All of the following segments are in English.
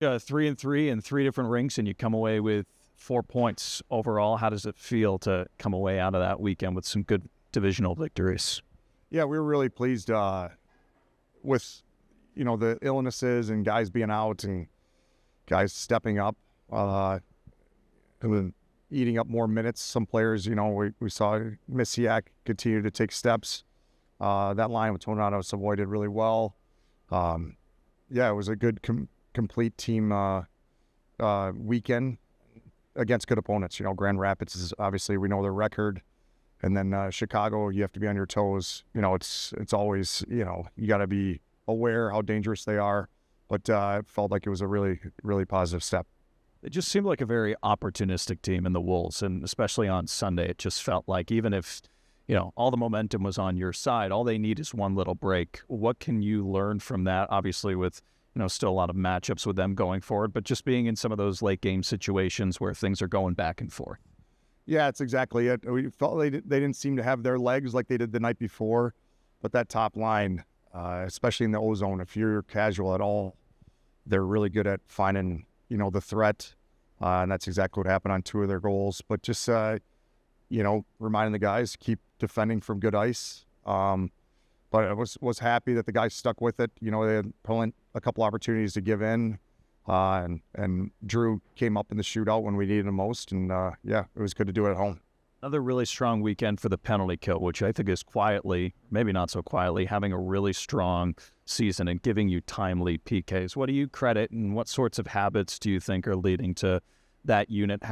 3-3 in three different rinks, and you come away with 4 points overall. How does it feel to come away out of that weekend with some good divisional victories? Yeah, we were really pleased with, the illnesses and guys being out and guys stepping up and then eating up more minutes. Some players, we saw Misiak continue to take steps. That line with Tornado Savoy did really well. It was a good complete team weekend against good opponents. Grand Rapids is obviously, we know their record. And then Chicago, you have to be on your toes. It's always, you got to be aware how dangerous they are. But it felt like it was a really, really positive step. It just seemed like a very opportunistic team in the Wolves, and especially on Sunday, it just felt like even if, all the momentum was on your side, all they need is one little break. What can you learn from that? Obviously with, still a lot of matchups with them going forward, but just being in some of those late game situations where things are going back and forth. Yeah, it's exactly it. We felt they didn't seem to have their legs like they did the night before, but that top line, especially in the O-zone, if you're casual at all, they're really good at finding, the threat, and that's exactly what happened on two of their goals. But just, reminding the guys, keep defending from good ice. But I was happy that the guys stuck with it. They had a couple opportunities to give in. And Drew came up in the shootout when we needed him most. And, it was good to do it at home. Another really strong weekend for the penalty kill, which I think is quietly, maybe not so quietly, having a really strong season and giving you timely PKs. What do you credit, and what sorts of habits do you think are leading to that unit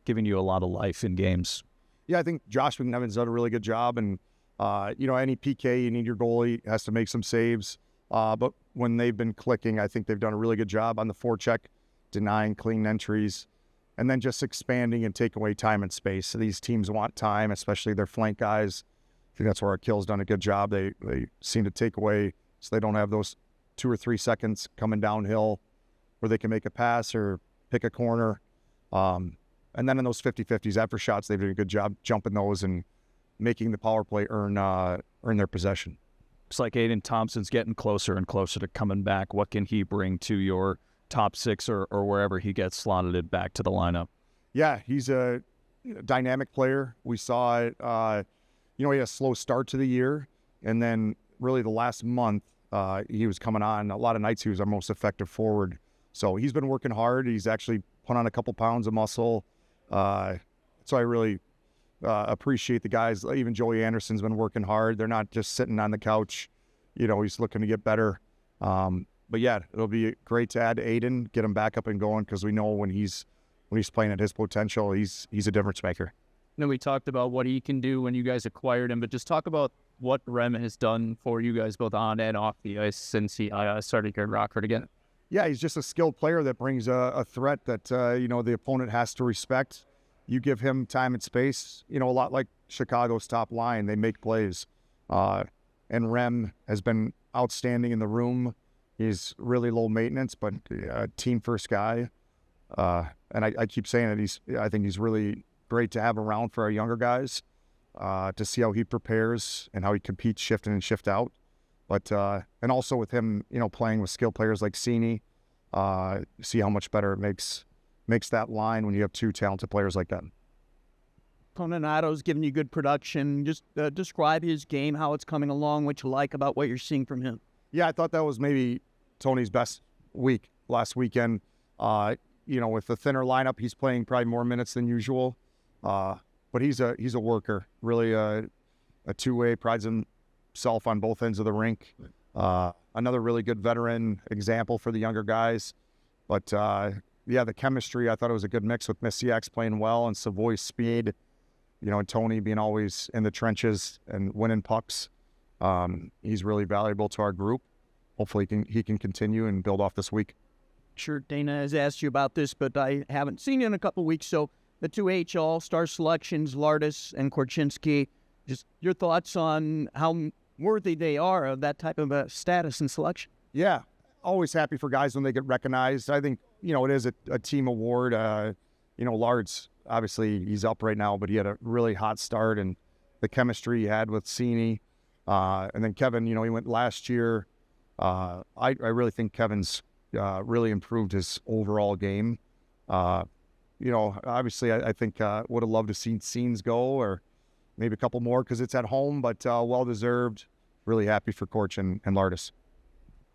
giving you a lot of life in games? Yeah, I think Josh McNevin's done a really good job. And, any PK, you need your goalie, has to make some saves. But when they've been clicking, I think they've done a really good job on the forecheck, denying clean entries, and then just expanding and taking away time and space. So these teams want time, especially their flank guys. I think that's where our kill's done a good job. They seem to take away, so they don't have those 2 or 3 seconds coming downhill where they can make a pass or pick a corner. And then in those 50-50s after shots, they've done a good job jumping those and making the power play earn their possession. Looks like Aiden Thompson's getting closer and closer to coming back. What can he bring to your top six or wherever he gets slotted back to the lineup? Yeah, he's a dynamic player. We saw it, he had a slow start to the year, and then really the last month he was coming on. A lot of nights he was our most effective forward. So he's been working hard. He's actually put on a couple pounds of muscle. So I really appreciate the guys. Even Joey Anderson's been working hard. They're not just sitting on the couch. He's looking to get better. But yeah, it'll be great to add Aiden, get him back up and going, because we know when he's playing at his potential, he's a difference maker. We talked about what he can do when you guys acquired him, but just talk about what Rem has done for you guys both on and off the ice since he started here at Rockford again. Yeah, he's just a skilled player that brings a threat that the opponent has to respect. You give him time and space, a lot like Chicago's top line. They make plays. And Rem has been outstanding in the room. He's really low maintenance, but a team-first guy. And I keep saying it. I think he's really great to have around for our younger guys to see how he prepares and how he competes shift in and shift out. But and also with him, playing with skilled players like Cini, see how much better it makes that line when you have two talented players like that. Toninado's giving you good production. Just describe his game, how it's coming along, what you like about what you're seeing from him. Yeah, I thought that was maybe Tony's best week last weekend. With the thinner lineup, he's playing probably more minutes than usual. But he's a worker, really a two-way, prides himself on both ends of the rink. Another really good veteran example for the younger guys. But the chemistry, I thought it was a good mix with Misiak's playing well and Savoy's speed, and Tony being always in the trenches and winning pucks. He's really valuable to our group. Hopefully he can continue and build off this week. Sure, Dana has asked you about this, but I haven't seen you in a couple of weeks. So the two All-Star selections, Lardis and Korchinski, just your thoughts on how worthy they are of that type of a status and selection. Yeah, always happy for guys when they get recognized. I think, it is a team award. Lards, obviously he's up right now, but he had a really hot start, and the chemistry he had with Cini. And then Kevin, he went last year. I really think Kevin's really improved his overall game. Obviously, I think would have loved to see Scenes go, or maybe a couple more because it's at home, but well-deserved. Really happy for Corch and Lardis.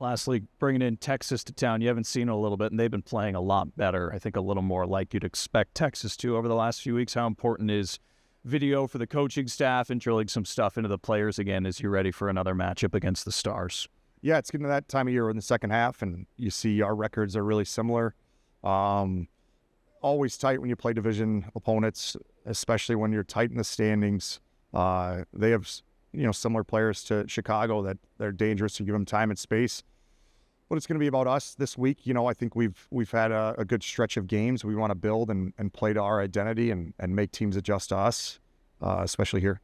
Lastly, bringing in Texas to town. You haven't seen it a little bit, and they've been playing a lot better. I think a little more like you'd expect Texas to over the last few weeks. How important is video for the coaching staff and drilling some stuff into the players again as you're ready for another matchup against the Stars? Yeah, it's getting to that time of year in the second half, and you see our records are really similar. Always tight when you play division opponents, especially when you're tight in the standings. They have, similar players to Chicago that they're dangerous to give them time and space. But it's going to be about us this week. I think we've had a good stretch of games. We want to build and play to our identity and make teams adjust to us, especially here.